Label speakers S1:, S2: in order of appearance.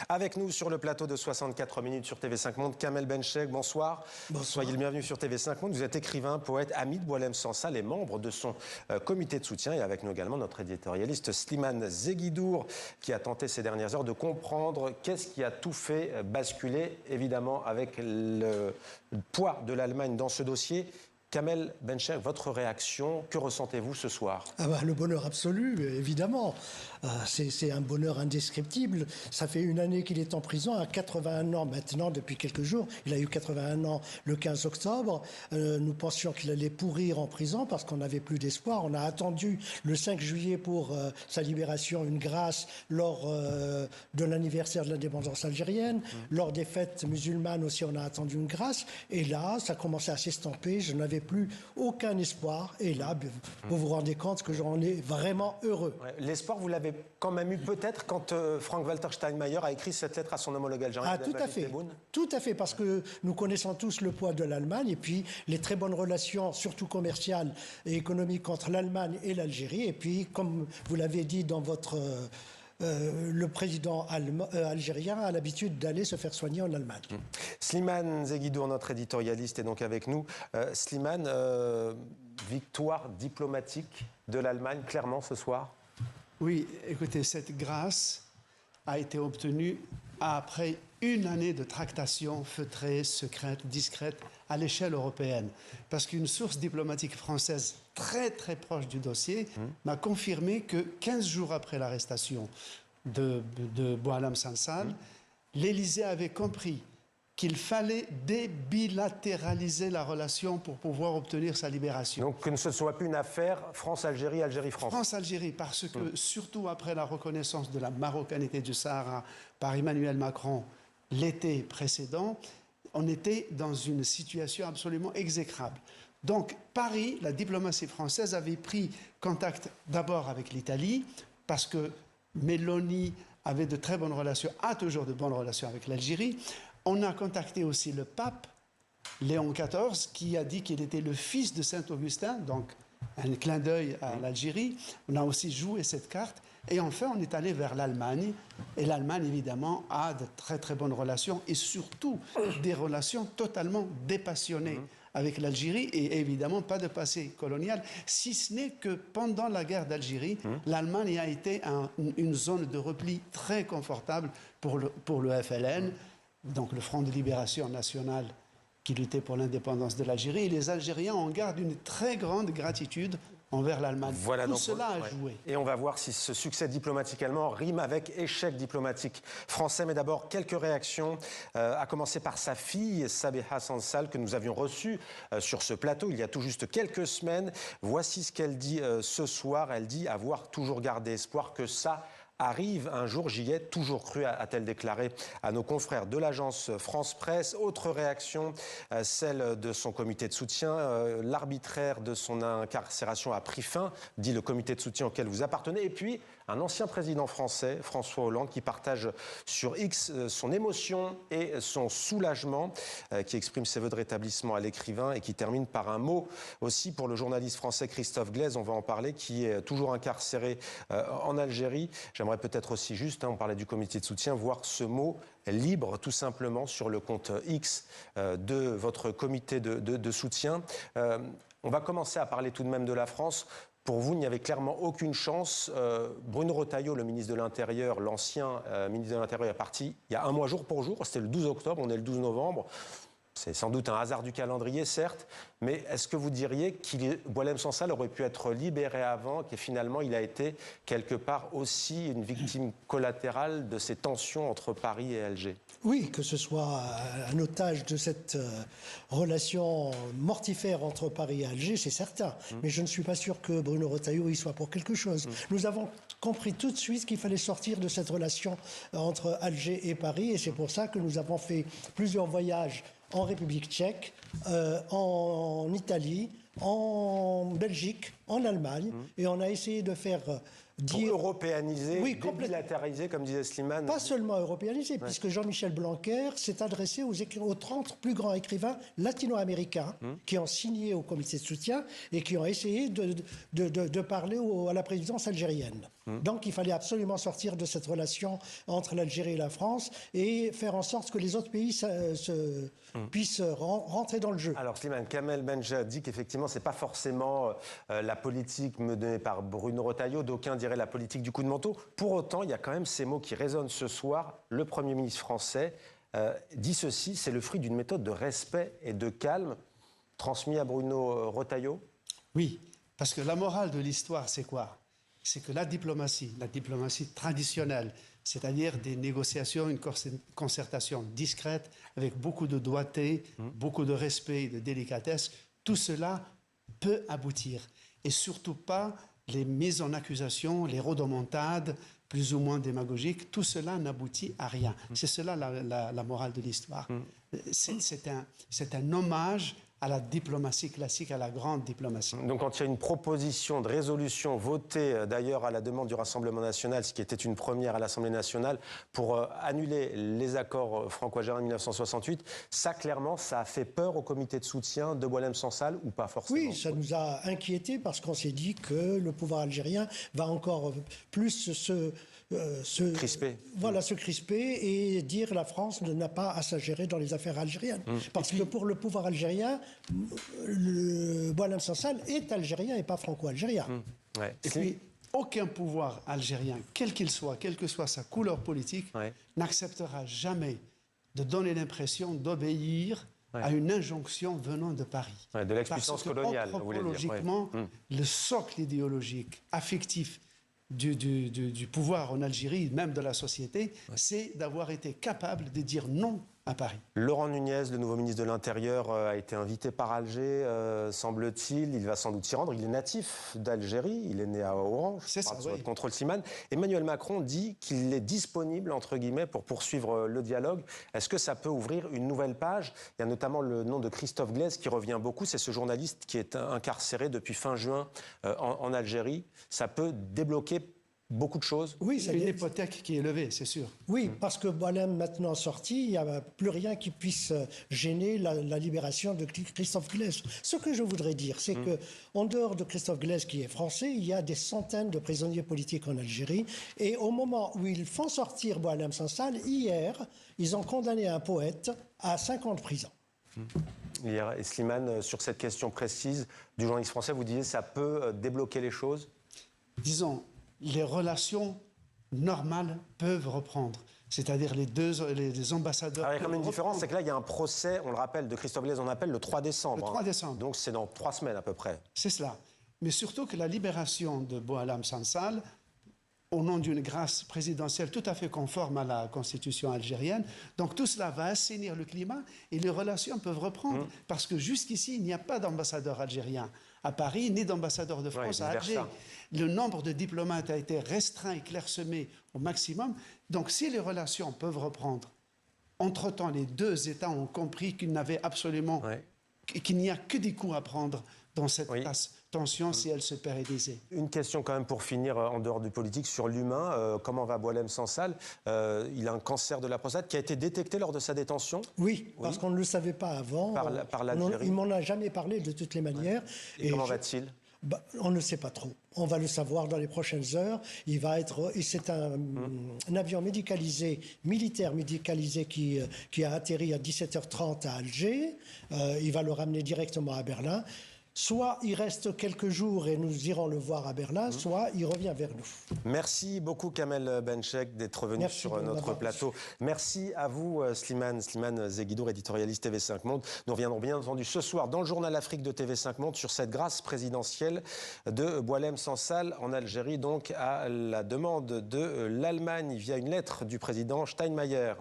S1: Avec nous sur le plateau de 64 minutes sur TV5 Monde, Kamel Bencheikh, bonsoir. Soyez le bienvenu sur TV5 Monde. Vous êtes écrivain, poète, ami de Boualem Sansal et membre de son comité de soutien. Et avec nous également notre éditorialiste Slimane Zeguidour, qui a tenté ces dernières heures de comprendre qu'est-ce qui a tout fait basculer, évidemment, avec le poids de l'Allemagne dans ce dossier. Kamel Bencheikh, votre réaction, que ressentez-vous ce soir?
S2: Le bonheur absolu, évidemment. C'est un bonheur indescriptible. Ça fait une année qu'il est en prison, à 81 ans maintenant, depuis quelques jours. Il a eu 81 ans le 15 octobre. Nous pensions qu'il allait pourrir en prison parce qu'on n'avait plus d'espoir. On a attendu le 5 juillet pour sa libération, une grâce lors de l'anniversaire de l'indépendance algérienne. Lors des fêtes musulmanes aussi, on a attendu une grâce. Et là, ça commençait à s'estomper. Je n'avais plus aucun espoir. Et là, vous vous rendez compte que j'en ai vraiment heureux.
S1: Ouais, l'espoir, vous l'avez quand même eu peut-être quand Frank-Walter Steinmeier a écrit cette lettre à son homologue algérien.
S2: Ah, tout à fait. Tout à fait, parce que nous connaissons tous le poids de l'Allemagne et puis les très bonnes relations, surtout commerciales et économiques, entre l'Allemagne et l'Algérie. Et puis, comme vous l'avez dit dans votre... le président algérien a l'habitude d'aller se faire soigner en Allemagne.
S1: Slimane Zeguidour, notre éditorialiste, est donc avec nous. Slimane, victoire diplomatique de l'Allemagne, clairement, ce soir?
S3: Oui, écoutez, cette grâce a été obtenue après une année de tractations feutrées, secrètes, discrètes à l'échelle européenne. Parce qu'une source diplomatique française très très proche du dossier m'a confirmé que 15 jours après l'arrestation de Boualem Sansal, l'Élysée avait compris qu'il fallait débilatéraliser la relation pour pouvoir obtenir sa libération.
S1: Donc que ce ne soit plus une affaire France-Algérie, Algérie-France.
S3: France-Algérie, parce que surtout après la reconnaissance de la marocanité du Sahara par Emmanuel Macron l'été précédent, on était dans une situation absolument exécrable. Donc Paris, la diplomatie française avait pris contact d'abord avec l'Italie, parce que Meloni avait de très bonnes relations, a toujours de bonnes relations avec l'Algérie. On a contacté aussi le pape, Léon XIV, qui a dit qu'il était le fils de Saint-Augustin, donc un clin d'œil à l'Algérie. On a aussi joué cette carte. Et enfin, on est allé vers l'Allemagne. Et l'Allemagne, évidemment, a de très très bonnes relations et surtout des relations totalement dépassionnées avec l'Algérie et évidemment pas de passé colonial, si ce n'est que pendant la guerre d'Algérie, l'Allemagne a été une zone de repli très confortable pour le FLN, donc le Front de Libération Nationale qui luttait pour l'indépendance de l'Algérie. Et les Algériens en gardent une très grande gratitude envers l'Allemagne.
S1: Voilà,
S3: tout cela a joué.
S1: Et on va voir si ce succès diplomatique allemand rime avec échec diplomatique français. Mais d'abord, quelques réactions, à commencer par sa fille, Sabeha Sansal, que nous avions reçue sur ce plateau il y a tout juste quelques semaines. Voici ce qu'elle dit ce soir. Elle dit avoir toujours gardé espoir que ça arrive un jour, j'y ai toujours cru, a-t-elle déclaré à nos confrères de l'agence France Presse. Autre réaction, celle de son comité de soutien. L'arbitraire de son incarcération a pris fin, dit le comité de soutien auquel vous appartenez. Et puis, un ancien président français, François Hollande, qui partage sur X son émotion et son soulagement, qui exprime ses vœux de rétablissement à l'écrivain et qui termine par un mot aussi pour le journaliste français Christophe Glaise, on va en parler, qui est toujours incarcéré en Algérie. J'aimerais peut-être aussi juste, on parlait du comité de soutien, voir ce mot libre tout simplement sur le compte X de votre comité de soutien. On va commencer à parler tout de même de la France. Pour vous, il n'y avait clairement aucune chance. Bruno Retailleau, le ministre de l'Intérieur, l'ancien ministre de l'Intérieur, est parti il y a un mois jour pour jour. C'était le 12 octobre, on est le 12 novembre. C'est sans doute un hasard du calendrier, certes, mais est-ce que vous diriez que Boualem Sansal aurait pu être libéré avant, que finalement il a été quelque part aussi une victime collatérale de ces tensions entre Paris et Alger?
S2: Oui, que ce soit un otage de cette relation mortifère entre Paris et Alger, c'est certain. Mais je ne suis pas sûr que Bruno Retailleau y soit pour quelque chose. Nous avons compris tout de suite qu'il fallait sortir de cette relation entre Alger et Paris, et c'est pour ça que nous avons fait plusieurs voyages en République tchèque, en Italie, en Belgique, en Allemagne, et on a essayé de faire
S1: Pour européaniser,
S2: Oui,
S1: débilatériser, comme disait Slimane.
S2: pas seulement européanisé, puisque Jean-Michel Blanquer s'est adressé aux 30 plus grands écrivains latino-américains qui ont signé au comité de soutien et qui ont essayé de parler à la présidence algérienne. Donc il fallait absolument sortir de cette relation entre l'Algérie et la France et faire en sorte que les autres pays puissent rentrer dans le jeu.
S1: Alors Slimane, Kamel Benja dit qu'effectivement c'est pas forcément la politique menée par Bruno Retailleau, d'aucuns diraient la politique du coup de manteau. Pour autant, il y a quand même ces mots qui résonnent ce soir. Le Premier ministre français dit ceci, c'est le fruit d'une méthode de respect et de calme transmis à Bruno Retailleau.
S3: Oui, parce que la morale de l'histoire, c'est quoi? C'est que la diplomatie traditionnelle, c'est-à-dire des négociations, une concertation discrète, avec beaucoup de doigté, beaucoup de respect et de délicatesse, tout cela peut aboutir. Et surtout pas les mises en accusation, les rodomontades, plus ou moins démagogiques, tout cela n'aboutit à rien. C'est cela la morale de l'histoire. C'est un hommage à la diplomatie classique, à la grande diplomatie.
S1: Donc quand il y a une proposition de résolution votée d'ailleurs à la demande du Rassemblement national, ce qui était une première à l'Assemblée nationale, pour annuler les accords franco-algériens de 1968, ça clairement, ça a fait peur au comité de soutien de Boualem Sansal ou pas forcément?
S2: Oui, ça nous a inquiétés parce qu'on s'est dit que le pouvoir algérien va encore plus se
S1: crisper.
S2: Voilà, se crisper et dire la France n'a pas à s'ingérer dans les affaires algériennes. Parce que pour le pouvoir algérien, le Boualem Sansal est algérien et pas franco-algérien.
S1: Ouais.
S3: Et puis, aucun pouvoir algérien, quel qu'il soit, quelle que soit sa couleur politique, n'acceptera jamais de donner l'impression d'obéir à une injonction venant de Paris.
S1: De l'expuissance coloniale, vous voulez dire.
S3: Anthropologiquement, le socle idéologique, affectif du pouvoir en Algérie, même de la société, c'est d'avoir été capable de dire non à Paris.
S1: Laurent Nunez, le nouveau ministre de l'Intérieur, a été invité par Alger, semble-t-il. Il va sans doute s'y rendre. Il est natif d'Algérie, il est né à Orange.
S3: C'est ça,
S1: sous votre contrôle, Slimane. Emmanuel Macron dit qu'il est disponible, entre guillemets, pour poursuivre le dialogue. Est-ce que ça peut ouvrir une nouvelle page? Il y a notamment le nom de Christophe Glaise qui revient beaucoup. C'est ce journaliste qui est incarcéré depuis fin juin en Algérie. Ça peut débloquer beaucoup de choses.
S3: Oui, c'est une hypothèque qui est levée, c'est sûr.
S2: Oui, parce que Boualem maintenant sorti, il n'y a plus rien qui puisse gêner la libération de Christophe Glaise. Ce que je voudrais dire, c'est que en dehors de Christophe Glaise, qui est français, il y a des centaines de prisonniers politiques en Algérie. Et au moment où ils font sortir Boualem Sansal, hier, ils ont condamné un poète à 5 ans de prison.
S1: Hier, et Slimane, sur cette question précise du journaliste français, vous disiez que ça peut débloquer les choses?
S3: Disons, les relations normales peuvent reprendre. C'est-à-dire les ambassadeurs...
S1: Alors, il y a quand même une différence, c'est que là, il y a un procès, on le rappelle, de Christophe Glaise en appel le 3 décembre.
S3: Le 3 décembre.
S1: Donc c'est dans 3 semaines à peu près.
S3: C'est cela. Mais surtout que la libération de Boualem Sansal, au nom d'une grâce présidentielle tout à fait conforme à la constitution algérienne, donc tout cela va assainir le climat et les relations peuvent reprendre. Parce que jusqu'ici, il n'y a pas d'ambassadeur algérien à Paris, ni d'ambassadeur de France à Alger. Le nombre de diplomates a été restreint et clairsemé au maximum. Donc si les relations peuvent reprendre, entre-temps, les deux États ont compris qu'il n'avait absolument... qu'il n'y a que des coups à prendre dans cette tension si elle se pérennisait.
S1: Une question quand même pour finir, en dehors du politique, sur l'humain. Comment va Boualem Sansal? Il a un cancer de la prostate qui a été détecté lors de sa détention.
S2: Oui, parce qu'on ne le savait pas avant.
S1: Par l'Algérie.
S2: Il m'en a jamais parlé de toutes les manières.
S1: Et comment va-t-il?
S2: On ne sait pas trop. On va le savoir dans les prochaines heures. C'est un avion médicalisé, militaire médicalisé qui a atterri à 17h30 à Alger. Il va le ramener directement à Berlin. Soit il reste quelques jours et nous irons le voir à Berlin, soit il revient vers nous.
S1: Merci beaucoup Kamel Benchek d'être venu sur notre plateau. Merci à vous Slimane Zeguidour, éditorialiste TV5 Monde. Nous reviendrons bien entendu ce soir dans le journal Afrique de TV5 Monde sur cette grâce présidentielle de Boualem Sansal en Algérie, donc à la demande de l'Allemagne via une lettre du président Steinmeier.